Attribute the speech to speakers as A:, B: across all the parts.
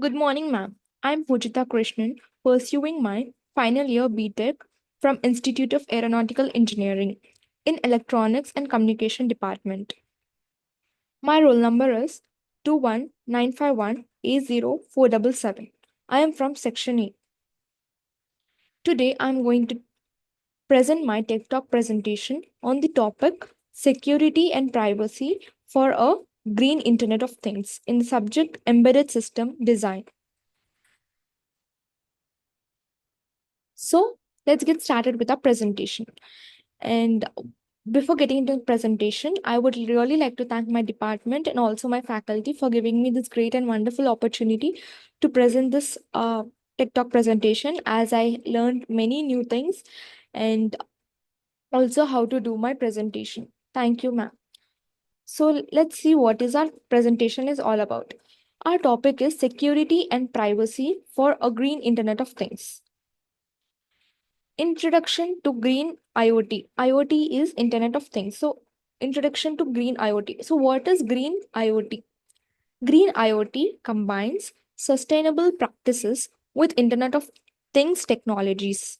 A: Good morning, ma'am. I'm Pujita Krishnan, pursuing my final year BTech from Institute of Aeronautical Engineering in Electronics and Communication Department. My roll number is 21951A0477. I am from Section A. Today, I'm going to present my Tech Talk presentation on the topic Security and Privacy for a Green Internet of Things in the subject Embedded System Design. So let's get started with our presentation. And before getting into the presentation, I would really like to thank my department and also my faculty for giving me this great and wonderful opportunity to present this Tech Talk presentation, as I learned many new things and also how to do my presentation. Thank you, ma'am. So let's see what is our presentation is all about. Our topic is security and privacy for a green Internet of Things. Introduction to green IoT. IoT is Internet of Things. So, introduction to green IoT. So, what is green IoT? Green IoT combines sustainable practices with Internet of Things technologies.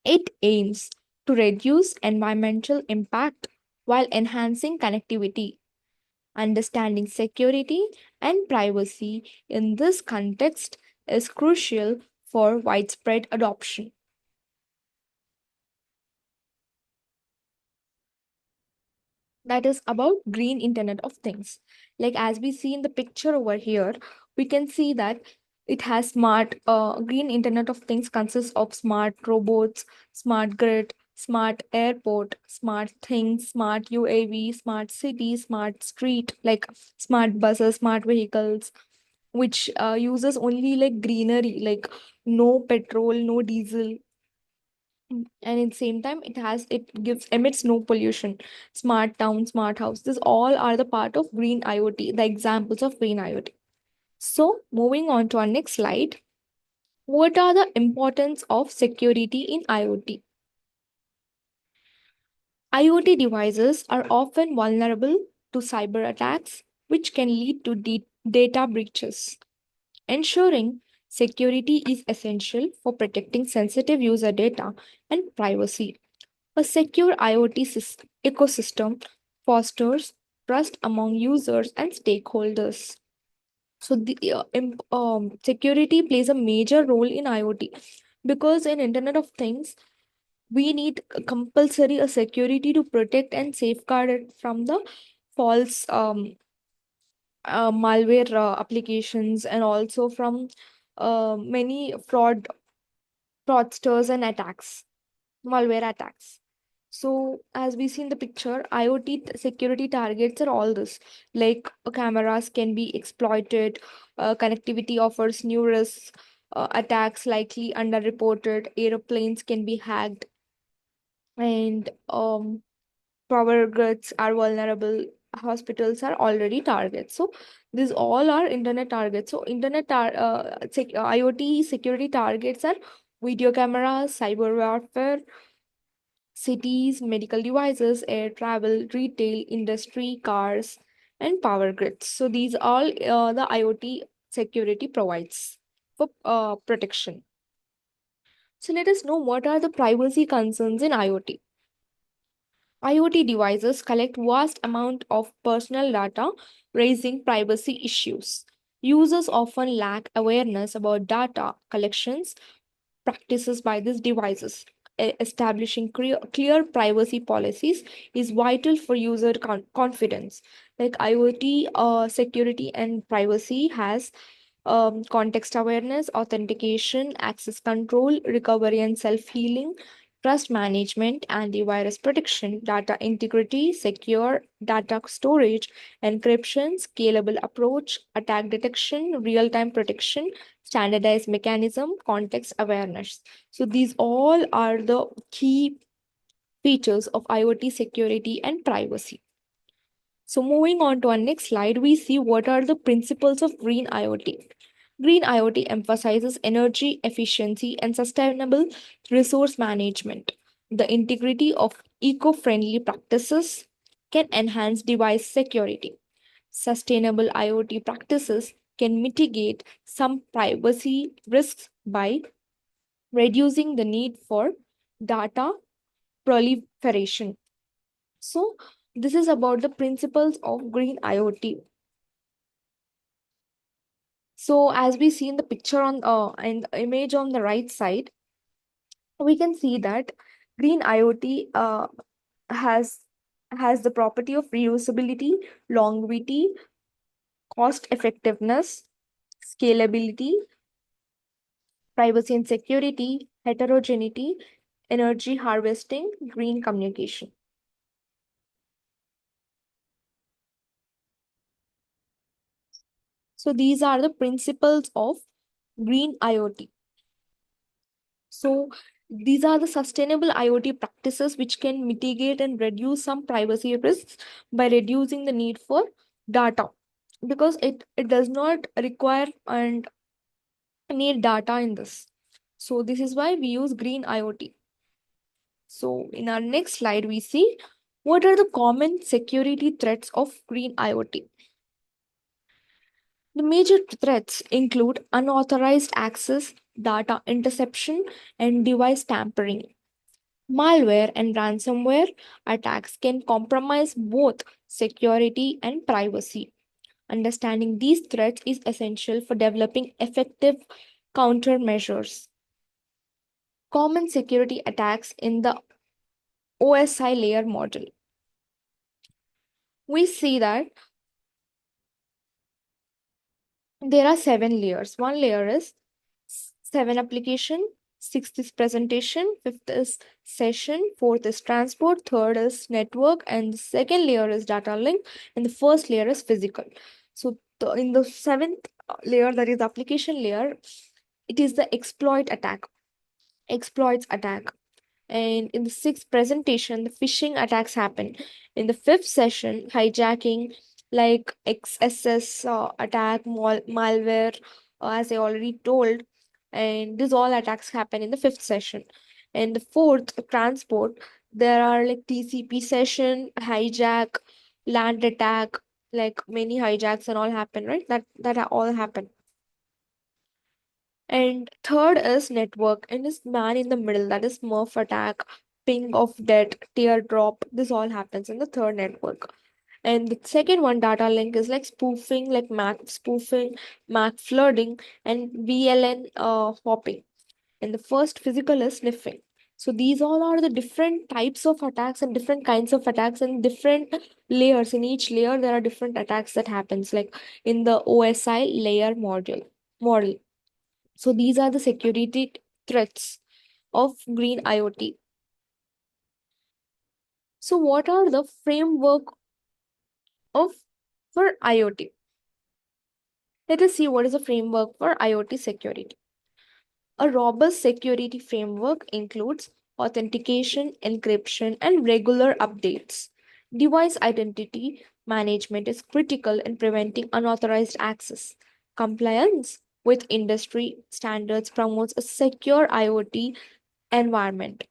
A: It aims to reduce environmental impact while enhancing connectivity. Understanding security and privacy in this context is crucial for widespread adoption. That is about green Internet of Things. Like as we see in the picture over here, we can see that it has smart green Internet of Things consists of smart robots, smart grid, smart airport, smart things, smart UAV, smart city, smart street, like smart buses, smart vehicles, which uses only like greenery, like no petrol, no diesel, and at the same time it gives emits no pollution. Smart town, smart house, this all are the part of green IoT, the examples of green IoT. So moving on to our next slide, what are the importance of security in IoT devices are often vulnerable to cyber attacks, which can lead to data breaches. Ensuring security is essential for protecting sensitive user data and privacy. A secure IoT ecosystem fosters trust among users and stakeholders. So, security plays a major role in IoT because in Internet of Things, we need compulsory a security to protect and safeguard it from the false malware applications, and also from many fraudsters and attacks, malware attacks. So, as we see in the picture, IoT security targets are all this. Like cameras can be exploited, connectivity offers new risks, attacks likely underreported, aeroplanes can be hacked, and power grids are vulnerable, hospitals are already targets. So, these all are internet targets. So, IoT security targets are video cameras, cyber warfare, cities, medical devices, air travel, retail, industry, cars, and power grids. So these all the IoT security provides for protection. So let us know what are the privacy concerns in IoT. IoT devices collect vast amount of personal data, raising privacy issues. Users often lack awareness about data collections practices by these devices. Establishing clear privacy policies is vital for user confidence. Like IoT security and privacy has context awareness, authentication, access control, recovery and self healing, trust management, antivirus protection, data integrity, secure data storage, encryption, scalable approach, attack detection, real time protection, standardized mechanism, context awareness. So, these all are the key features of IoT security and privacy. So, moving on to our next slide, we see what are the principles of green IoT. Green IoT emphasizes energy efficiency and sustainable resource management. The integrity of eco friendly practices can enhance device security. Sustainable IoT practices can mitigate some privacy risks by reducing the need for data proliferation. So, this is about the principles of green IoT. So, as we see in the picture on and the image on the right side, we can see that green IoT has has the property of reusability, longevity, cost effectiveness, scalability, privacy and security, heterogeneity, energy harvesting, green communication. So these are the principles of green IoT. So these are the sustainable IoT practices which can mitigate and reduce some privacy risks by reducing the need for data, because it does not require and need data in this. So this is why we use green IoT. So in our next slide, we see what are the common security threats of green IoT. The major threats include unauthorized access, data interception, and device tampering. Malware and ransomware attacks can compromise both security and privacy. Understanding these threats is essential for developing effective countermeasures. Common security attacks in the OSI layer model. We see that there are 7 layers. One layer is 7 application, sixth is presentation, fifth is session, fourth is transport, third is network, and the second layer is data link, and the first layer is physical. So in the seventh layer, that is the application layer, it is the exploits attack. And in the sixth presentation, the phishing attacks happen. In the fifth session, hijacking like XSS attack, malware, as I already told, and these all attacks happen in the fifth session. And the fourth, transport, there are like TCP session, hijack, land attack, like many hijacks and all happen, right? All happen. And third is network, and is man in the middle, that is Murph attack, ping of death, teardrop. This all happens in the third network. And the second one, data link, is like spoofing, like MAC spoofing, MAC flooding, and VLN hopping. And the first physical is sniffing. So these all are the different types of attacks and different kinds of attacks and different layers. In each layer, there are different attacks that happens, like in the OSI layer model. So these are the security threats of green IoT. So what are the framework of for IoT? Let us see what is the framework for IoT security. A robust security framework includes authentication, encryption, and regular updates. Device identity management is critical in preventing unauthorized access. Compliance with industry standards promotes a secure IoT environment.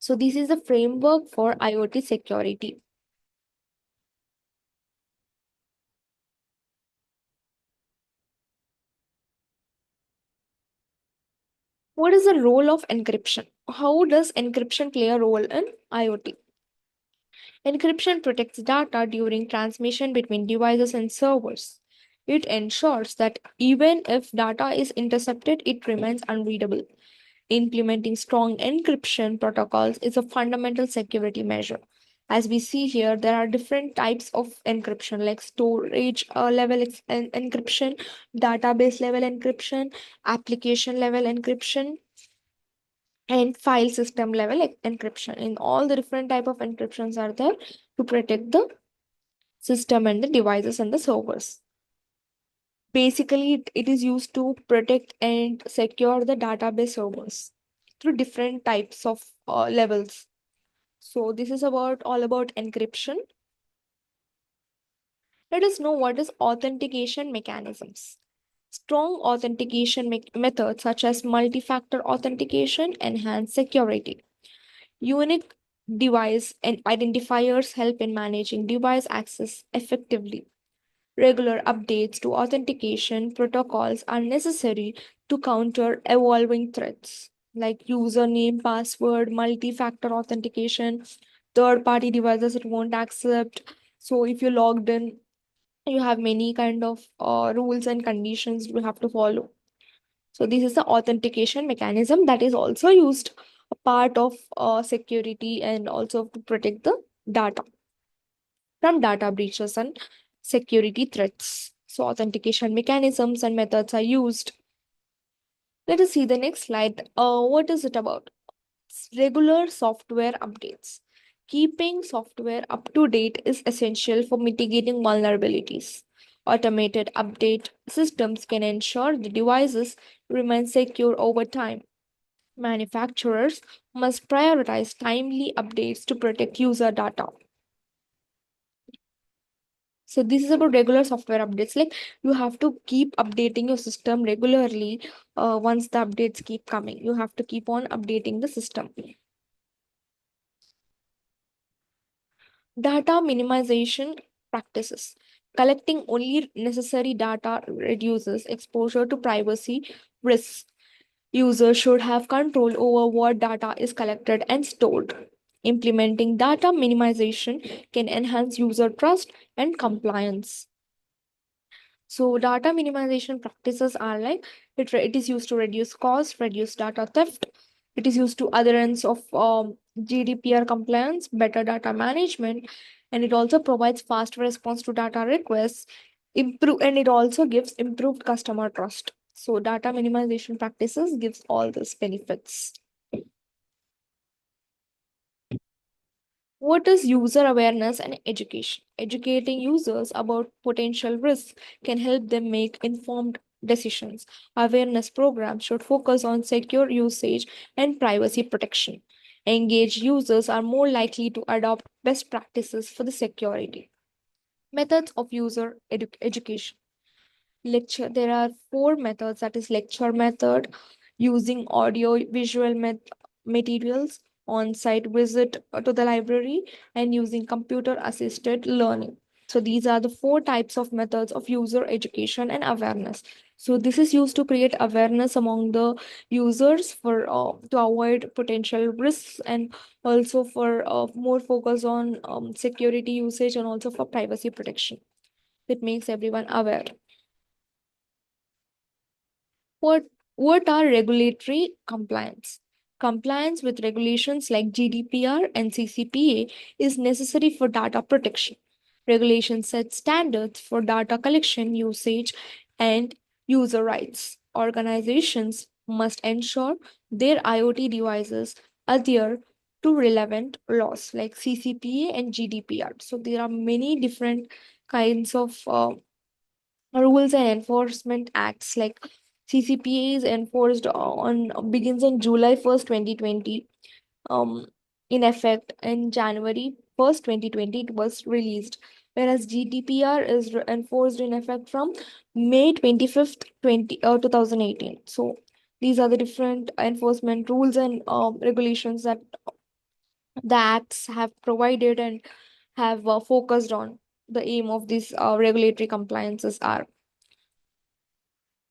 A: So this is the framework for IoT security. What is the role of encryption? How does encryption play a role in IoT? Encryption protects data during transmission between devices and servers. It ensures that even if data is intercepted, it remains unreadable. Implementing strong encryption protocols is a fundamental security measure. As we see here, there are different types of encryption like storage level encryption, database level encryption, application level encryption, and file system level encryption. In all the different type of encryptions are there to protect the system and the devices and the servers. Basically, it is used to protect and secure the database servers through different types of levels. So this is about all about encryption. Let us know what is authentication mechanisms. Strong authentication methods such as multi-factor authentication enhance security. Unique device and identifiers help in managing device access effectively. Regular updates to authentication protocols are necessary to counter evolving threats like username, password, multi factor authentication, third party devices it won't accept. So, if you logged in, you have many kind of rules and conditions you have to follow. So, this is the authentication mechanism that is also used a part of security and also to protect the data from data breaches and security threats. So, authentication mechanisms and methods are used. Let us see the next slide. What is it about? Regular software updates. Keeping software up to date is essential for mitigating vulnerabilities. Automated update systems can ensure the devices remain secure over time. Manufacturers must prioritize timely updates to protect user data. So this is about regular software updates. Like you have to keep updating your system regularly. Once the updates keep coming, you have to keep on updating the system. Data minimization practices. Collecting only necessary data reduces exposure to privacy risks. Users should have control over what data is collected and stored. Implementing data minimization can enhance user trust and compliance. So data minimization practices are like it is used to reduce cost, reduce data theft. It is used to adherence of GDPR compliance, better data management, and it also provides fast response to data requests. Improve and it also gives improved customer trust. So data minimization practices gives all these benefits. What is user awareness and education? Educating users about potential risks can help them make informed decisions. Awareness programs should focus on secure usage and privacy protection. Engaged users are more likely to adopt best practices for the security. Methods of user education. Lecture, there are four methods, that is lecture method, using audio visual materials, on-site visit to the library, and using computer assisted learning. So these are the four types of methods of user education and awareness. So this is used to create awareness among the users for to avoid potential risks, and also for more focus on security usage and also for privacy protection. It makes everyone aware. What what are regulatory compliance? Compliance with regulations like GDPR and CCPA is necessary for data protection. Regulations set standards for data collection, usage, and user rights. Organizations must ensure their IoT devices adhere to relevant laws like CCPA and GDPR. So there are many different kinds of rules and enforcement acts like CCPA is enforced on begins on July 1st, 2020. Um, in effect in January 1st, 2020, it was released. Whereas GDPR is enforced in effect from May 25th, 2018. So these are the different enforcement rules and regulations that the acts have provided and have focused on. The aim of these regulatory compliances are.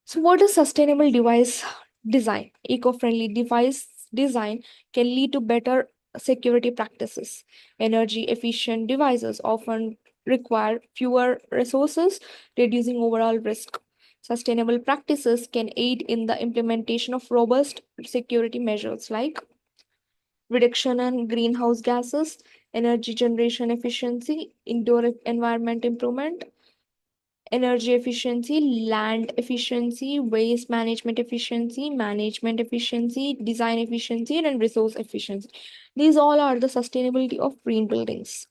A: So, what is sustainable device design? Eco friendly device design can lead to better security practices. Energy efficient devices often require fewer resources, reducing overall risk. Sustainable practices can aid in the implementation of robust security measures like reduction in greenhouse gases, energy generation efficiency, indoor environment improvement, energy efficiency, land efficiency, waste management efficiency, design efficiency, and resource efficiency. These all are the sustainability of green buildings.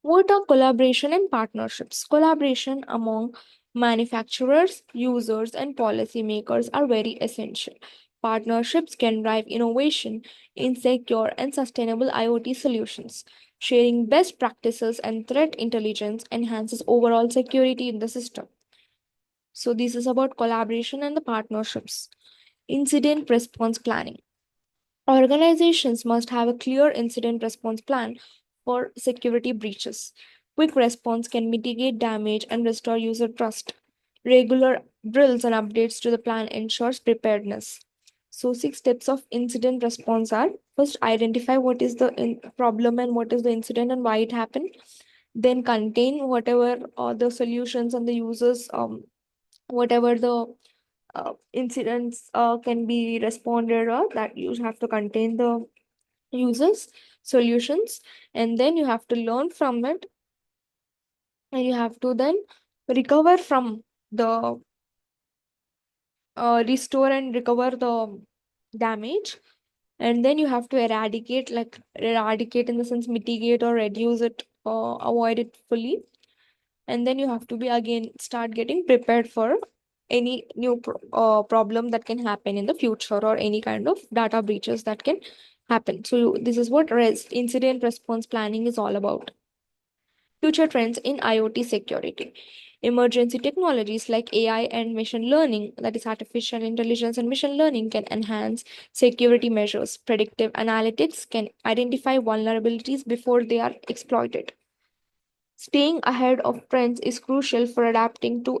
A: What are collaboration and partnerships? Collaboration among manufacturers, users, and policymakers are very essential. Partnerships can drive innovation in secure and sustainable IoT solutions. Sharing best practices and threat intelligence enhances overall security in the system. So, this is about collaboration and the partnerships. Incident response planning. Organizations must have a clear incident response plan for security breaches. Quick response can mitigate damage and restore user trust. Regular drills and updates to the plan ensures preparedness. So, 6 steps of incident response are: first, identify what is the problem and what is the incident and why it happened. Then, contain whatever the solutions and the users, whatever the incidents can be responded, or that you have to contain the users solutions, and then you have to learn from it, and you have to then recover from the restore and recover the damage, and then you have to eradicate, like eradicate in the sense mitigate or reduce it, avoid it fully, and then you have to be again start getting prepared for any new problem that can happen in the future, or any kind of data breaches that can happen. So this is what incident response planning is all about. Future trends in IoT security. Emergency technologies like AI and machine learning, that is, artificial intelligence and machine learning, can enhance security measures. Predictive analytics can identify vulnerabilities before they are exploited. Staying ahead of trends is crucial for adapting to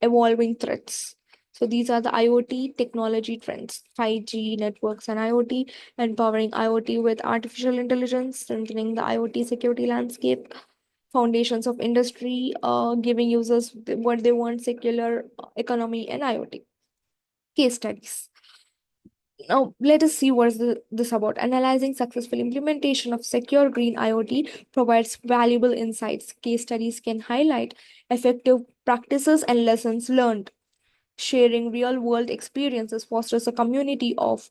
A: evolving threats. So these are the IoT technology trends: 5G networks and IoT, empowering IoT with artificial intelligence, strengthening the IoT security landscape, foundations of industry, giving users what they want: secular economy and IoT. Case studies. Now, let us see what is this about. Analyzing successful implementation of secure green IoT provides valuable insights. Case studies can highlight effective practices and lessons learned. Sharing real world experiences fosters a community of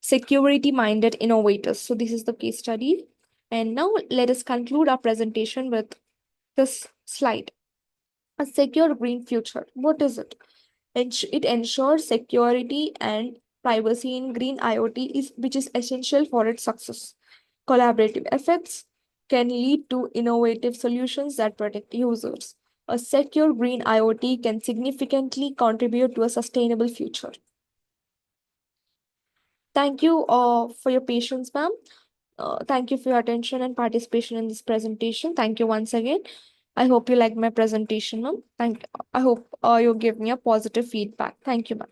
A: security minded innovators. So, this is the case study. And now, let us conclude our presentation with this slide. A secure green future. What is it? It ensures security and privacy in green IoT, which is essential for its success. Collaborative efforts can lead to innovative solutions that protect users. A secure green IoT can significantly contribute to a sustainable future. Thank you for your patience, ma'am. Thank you for your attention and participation in this presentation. Thank you once again. I hope you like my presentation, ma'am. I hope you give me a positive feedback. Thank you, ma'am.